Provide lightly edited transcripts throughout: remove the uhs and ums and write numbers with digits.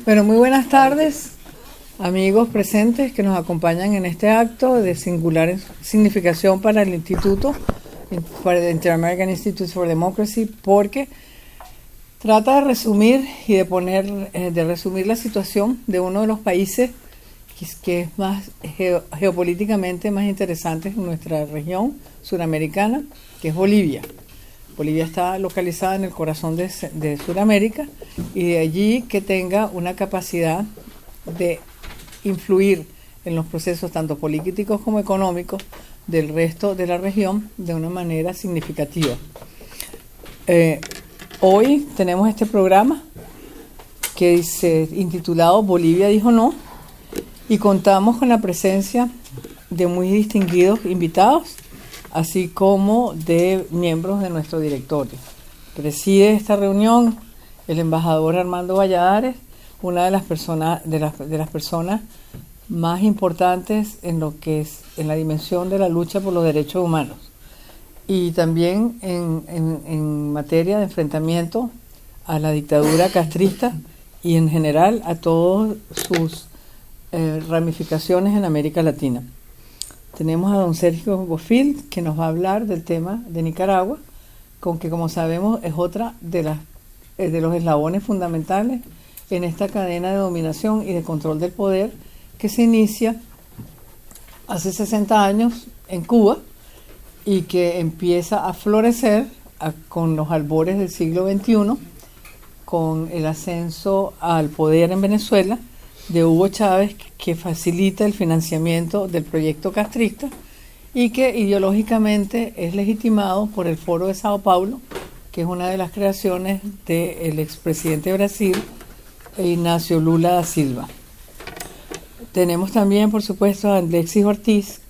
Bueno, muy buenas tardes, amigos presentes que nos acompañan en este acto de singular significación para el Instituto, para el Inter-American Institute for Democracy, porque trata de resumir y de resumir la situación de uno de los países que es más geopolíticamente más interesante en nuestra región suramericana, que es Bolivia. Bolivia está localizada en el corazón de Sudamérica, y de allí que tenga una capacidad de influir en los procesos tanto políticos como económicos del resto de la región de una manera significativa. Hoy tenemos este programa que dice, intitulado Bolivia dijo no, y contamos con la presencia de muy distinguidos invitados, así como de miembros de nuestro directorio. Preside esta reunión el embajador Armando Valladares, una de las personas más importantes en lo que es en la dimensión de la lucha por los derechos humanos, y también en materia de enfrentamiento a la dictadura castrista y en general a todas sus ramificaciones en América Latina. Tenemos a don Sergio Bofill, que nos va a hablar del tema de Nicaragua, con que, como sabemos, es otra de los eslabones fundamentales en esta cadena de dominación y de control del poder que se inicia hace 60 años en Cuba y que empieza a florecer con los albores del siglo XXI, con el ascenso al poder en Venezuela de Hugo Chávez, que facilita el financiamiento del proyecto castrista y que ideológicamente es legitimado por el Foro de Sao Paulo, que es una de las creaciones del expresidente de Brasil, Ignacio Lula da Silva. Tenemos también, por supuesto, a Alexis Ortiz,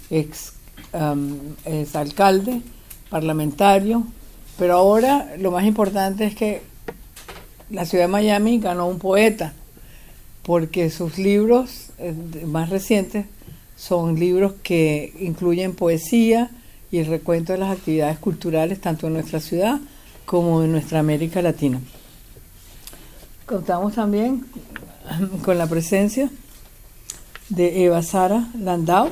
ex alcalde, parlamentario, pero ahora lo más importante es que la ciudad de Miami ganó un poeta, porque sus libros más recientes son libros que incluyen poesía y el recuento de las actividades culturales tanto en nuestra ciudad como en nuestra América Latina. Contamos también con la presencia de Eva Sara Landau,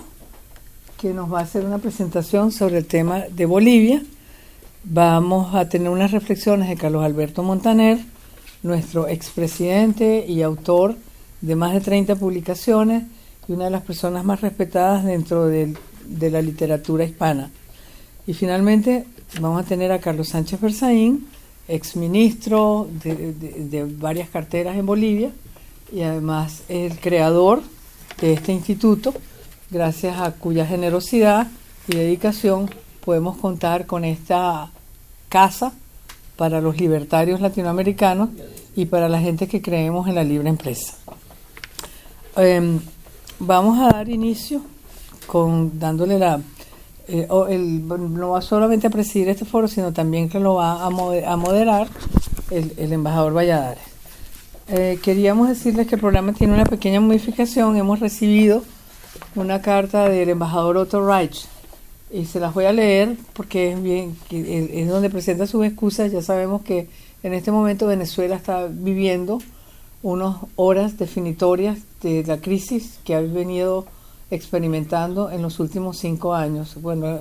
que nos va a hacer una presentación sobre el tema de Bolivia. Vamos a tener unas reflexiones de Carlos Alberto Montaner, nuestro expresidente y autor de más de 30 publicaciones y una de las personas más respetadas dentro de la literatura hispana. Y finalmente vamos a tener a Carlos Sánchez Berzaín, exministro de varias carteras en Bolivia y además el creador de este instituto, gracias a cuya generosidad y dedicación podemos contar con esta casa para los libertarios latinoamericanos y para la gente que creemos en la libre empresa. Vamos a dar inicio dándole no va solamente a presidir este foro, sino también que lo va a moderar el embajador Valladares. Queríamos decirles que el programa tiene una pequeña modificación. Hemos recibido una carta del embajador Otto Reich y se las voy a leer porque es donde presenta sus excusas. Ya sabemos que en este momento Venezuela está viviendo unas horas definitorias de la crisis que ha venido experimentando en los últimos 5 años. Bueno,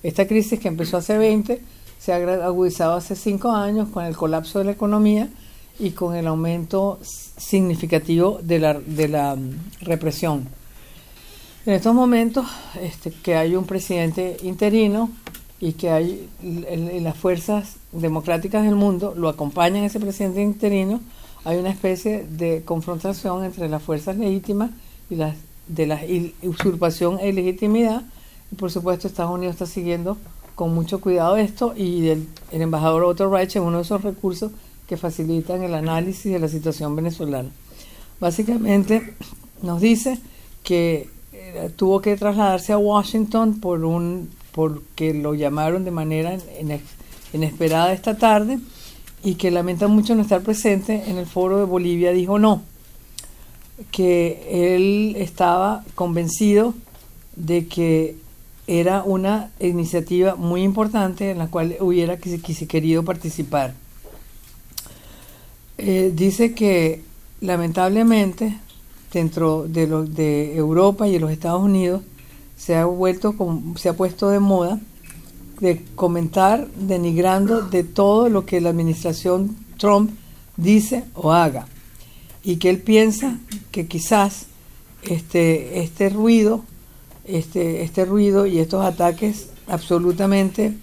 esta crisis que empezó hace 20 se ha agudizado hace 5 años con el colapso de la economía y con el aumento significativo de la represión. En estos momentos que hay un presidente interino y que hay las fuerzas democráticas del mundo lo acompañan, ese presidente interino, hay una especie de confrontación entre las fuerzas legítimas y de la usurpación e ilegitimidad. Y por supuesto Estados Unidos está siguiendo con mucho cuidado esto, y el embajador Otto Reich es uno de esos recursos que facilitan el análisis de la situación venezolana. Básicamente nos dice que tuvo que trasladarse a Washington porque lo llamaron de manera inesperada esta tarde, y que lamenta mucho no estar presente en el foro de Bolivia dijo no, que él estaba convencido de que era una iniciativa muy importante en la cual hubiera querido participar. Dice que lamentablemente, dentro de Europa y de los Estados Unidos, se ha puesto de moda de comentar denigrando de todo lo que la administración Trump dice o haga, y que él piensa que quizás este ruido y estos ataques absolutamente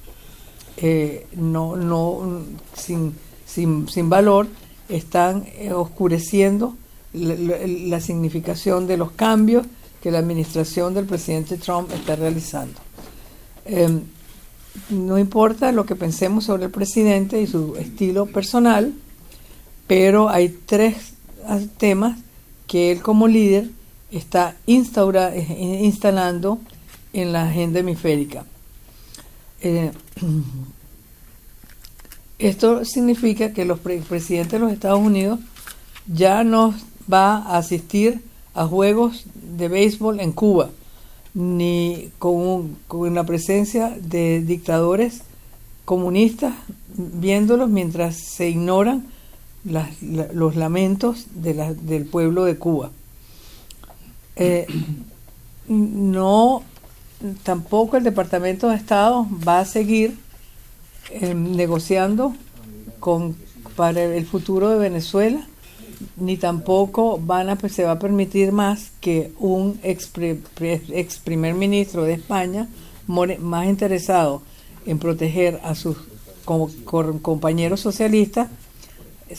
sin valor están oscureciendo la significación de los cambios que la administración del presidente Trump está realizando. No importa lo que pensemos sobre el presidente y su estilo personal, pero hay tres temas que él como líder está instalando en la agenda hemisférica. Esto significa que el presidente de los Estados Unidos ya no va a asistir a juegos de béisbol en Cuba, ni con la presencia de dictadores comunistas viéndolos mientras se ignoran los lamentos del pueblo de Cuba. Tampoco el Departamento de Estado va a seguir negociando para el futuro de Venezuela, ni tampoco se va a permitir más que un ex primer ministro de España, más interesado en proteger a sus compañeros socialistas,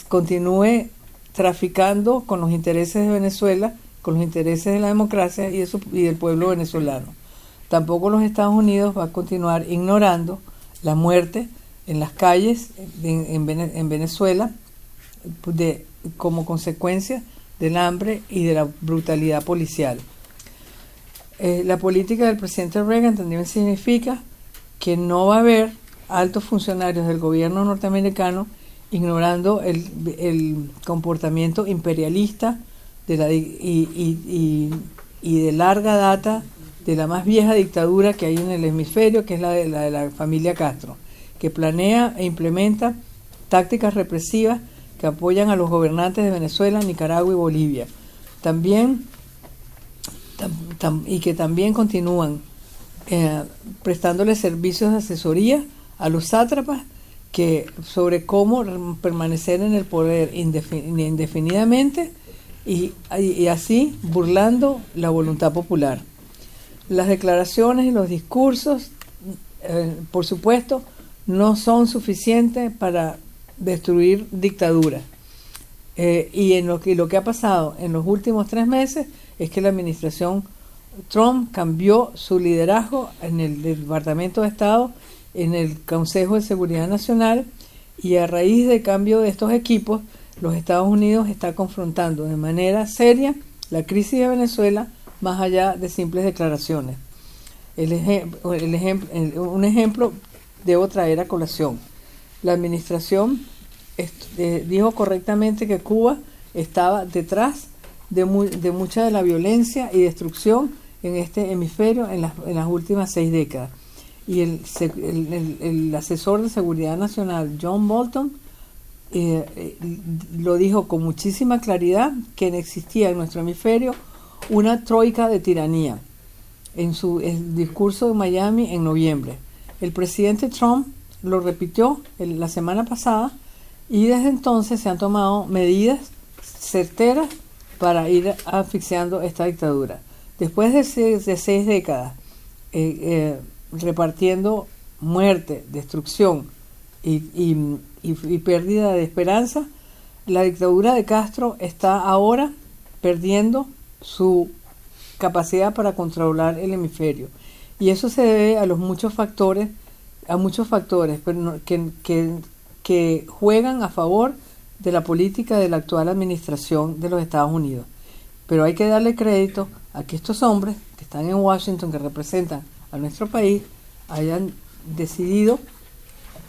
continúe traficando con los intereses de Venezuela, con los intereses de la democracia y del pueblo venezolano. Tampoco los Estados Unidos va a continuar ignorando la muerte en las calles en Venezuela como consecuencia del hambre y de la brutalidad policial. La política del presidente Reagan también significa que no va a haber altos funcionarios del gobierno norteamericano ignorando el comportamiento imperialista y de larga data de la más vieja dictadura que hay en el hemisferio, que es la de la familia Castro, que planea e implementa tácticas represivas que apoyan a los gobernantes de Venezuela, Nicaragua y Bolivia. Y que también continúan prestándole servicios de asesoría a los sátrapas sobre cómo permanecer en el poder indefinidamente y así burlando la voluntad popular. Las declaraciones y los discursos, por supuesto, no son suficientes para destruir dictaduras. Y lo que ha pasado en los últimos 3 meses es que la administración Trump cambió su liderazgo en el Departamento de Estado, en el Consejo de Seguridad Nacional, y a raíz del cambio de estos equipos, los Estados Unidos está confrontando de manera seria la crisis de Venezuela, más allá de simples declaraciones. Un ejemplo debo traer a colación. La administración dijo correctamente que Cuba estaba detrás de mucha de la violencia y destrucción en este hemisferio en las últimas 6 décadas. Y el asesor de Seguridad Nacional, John Bolton, lo dijo con muchísima claridad, que existía en nuestro hemisferio una troika de tiranía, en su discurso de Miami en noviembre. El presidente Trump lo repitió la semana pasada, y desde entonces se han tomado medidas certeras para ir asfixiando esta dictadura. Después de 6 décadas repartiendo muerte, destrucción y pérdida de esperanza, la dictadura de Castro está ahora perdiendo su capacidad para controlar el hemisferio. Y eso se debe a muchos factores pero que juegan a favor de la política de la actual administración de los Estados Unidos. Pero hay que darle crédito a que estos hombres que están en Washington, que representan a nuestro país, hayan decidido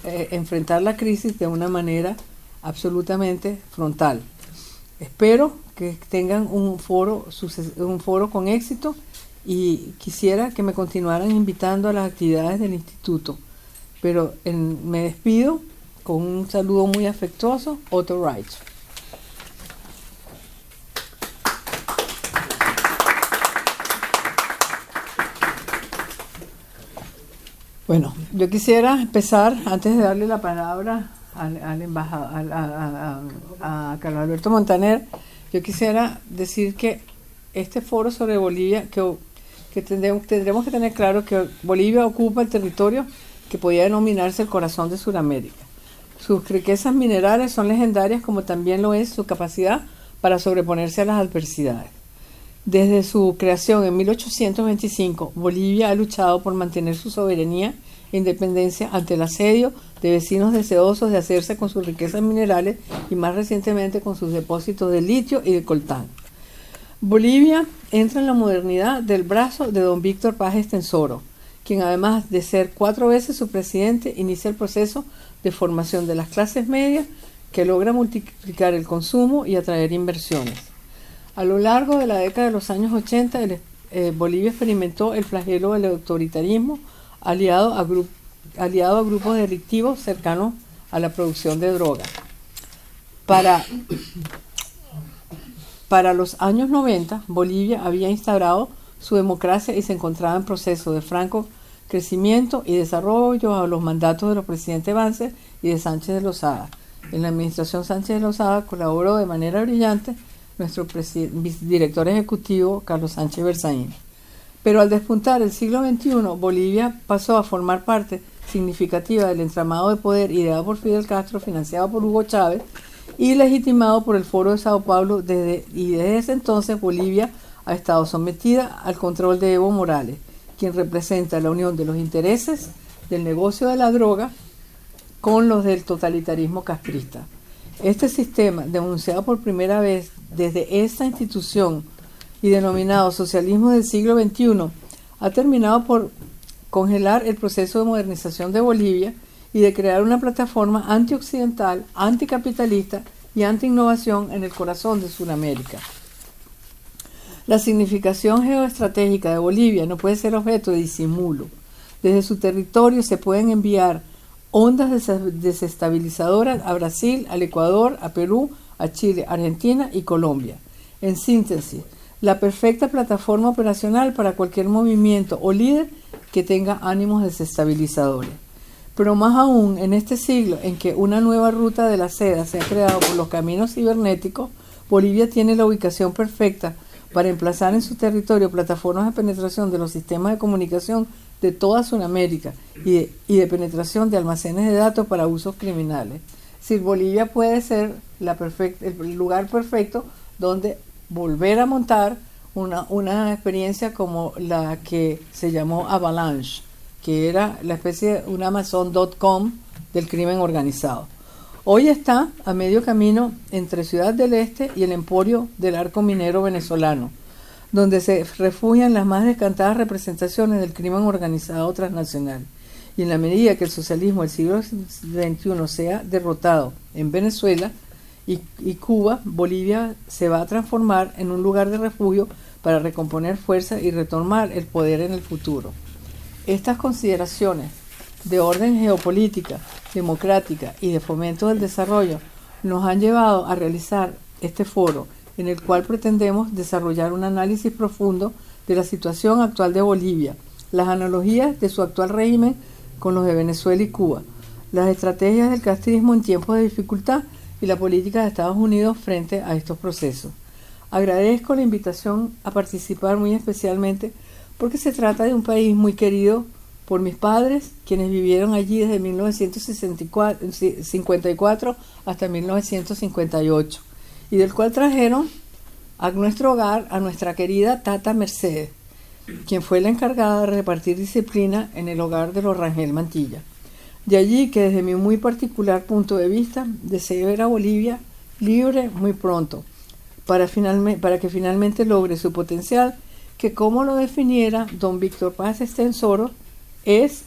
enfrentar la crisis de una manera absolutamente frontal. Espero que tengan un foro con éxito, y quisiera que me continuaran invitando a las actividades del instituto. Pero me despido con un saludo muy afectuoso, Otto Reich. Bueno, yo quisiera empezar, antes de darle la palabra al embajador, a Carlos Alberto Montaner, yo quisiera decir que este foro sobre Bolivia, que tendremos que tener claro que Bolivia ocupa el territorio que podía denominarse el corazón de Sudamérica. Sus riquezas minerales son legendarias, como también lo es su capacidad para sobreponerse a las adversidades. Desde su creación en 1825, Bolivia ha luchado por mantener su soberanía e independencia ante el asedio de vecinos deseosos de hacerse con sus riquezas minerales y más recientemente con sus depósitos de litio y de coltán. Bolivia entra en la modernidad del brazo de don Víctor Paz Estenssoro, quien además de ser 4 veces su presidente, inicia el proceso de formación de las clases medias que logra multiplicar el consumo y atraer inversiones. A lo largo de la década de los años 80, Bolivia experimentó el flagelo del autoritarismo aliado a grupos delictivos cercanos a la producción de drogas. Para los años 90, Bolivia había instaurado su democracia y se encontraba en proceso de franco crecimiento y desarrollo a los mandatos de los presidentes Banzer y de Sánchez de Lozada. En la administración Sánchez de Lozada colaboró de manera brillante nuestro director ejecutivo Carlos Sánchez Berzaín. Pero al despuntar el siglo XXI, Bolivia pasó a formar parte significativa del entramado de poder ideado por Fidel Castro, financiado por Hugo Chávez y legitimado por el Foro de Sao Paulo, desde ese entonces Bolivia ha estado sometida al control de Evo Morales, quien representa la unión de los intereses del negocio de la droga con los del totalitarismo castrista. Este sistema, denunciado por primera vez desde esta institución y denominado socialismo del siglo XXI, ha terminado por congelar el proceso de modernización de Bolivia y de crear una plataforma antioccidental, anticapitalista y anti-innovación en el corazón de Sudamérica. La significación geoestratégica de Bolivia no puede ser objeto de disimulo. Desde su territorio se pueden enviar ondas desestabilizadoras a Brasil, al Ecuador, a Perú, a Chile, Argentina y Colombia. En síntesis, la perfecta plataforma operacional para cualquier movimiento o líder que tenga ánimos desestabilizadores. Pero más aún, en este siglo en que una nueva ruta de la seda se ha creado por los caminos cibernéticos, Bolivia tiene la ubicación perfecta para emplazar en su territorio plataformas de penetración de los sistemas de comunicación de toda Sudamérica y de penetración de almacenes de datos para usos criminales. Es decir, Bolivia puede ser el lugar perfecto donde volver a montar una experiencia como la que se llamó Avalanche, que era la especie de un Amazon.com del crimen organizado. Hoy está a medio camino entre Ciudad del Este y el emporio del arco minero venezolano, donde se refugian las más descantadas representaciones del crimen organizado transnacional. Y en la medida que el socialismo del siglo XXI sea derrotado en Venezuela y Cuba, Bolivia se va a transformar en un lugar de refugio para recomponer fuerza y retomar el poder en el futuro. Estas consideraciones de orden geopolítica, democrática y de fomento del desarrollo nos han llevado a realizar este foro, en el cual pretendemos desarrollar un análisis profundo de la situación actual de Bolivia, las analogías de su actual régimen con los de Venezuela y Cuba, las estrategias del castrismo en tiempos de dificultad y la política de Estados Unidos frente a estos procesos. Agradezco la invitación a participar muy especialmente porque se trata de un país muy querido por mis padres, quienes vivieron allí desde 1954 hasta 1958, y del cual trajeron a nuestro hogar a nuestra querida Tata Mercedes, quien fue la encargada de repartir disciplina en el hogar de los Rangel Mantilla. De allí que desde mi muy particular punto de vista deseo ver a Bolivia libre muy pronto, para que finalmente logre su potencial, que como lo definiera don Víctor Paz Estenssoro,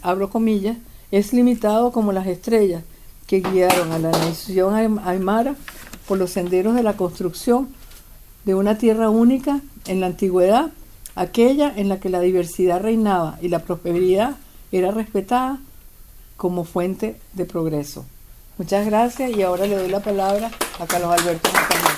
abro comillas, es limitado como las estrellas que guiaron a la nación aymara por los senderos de la construcción de una tierra única en la antigüedad, aquella en la que la diversidad reinaba y la prosperidad era respetada como fuente de progreso. Muchas gracias y ahora le doy la palabra a Carlos Alberto Montaner.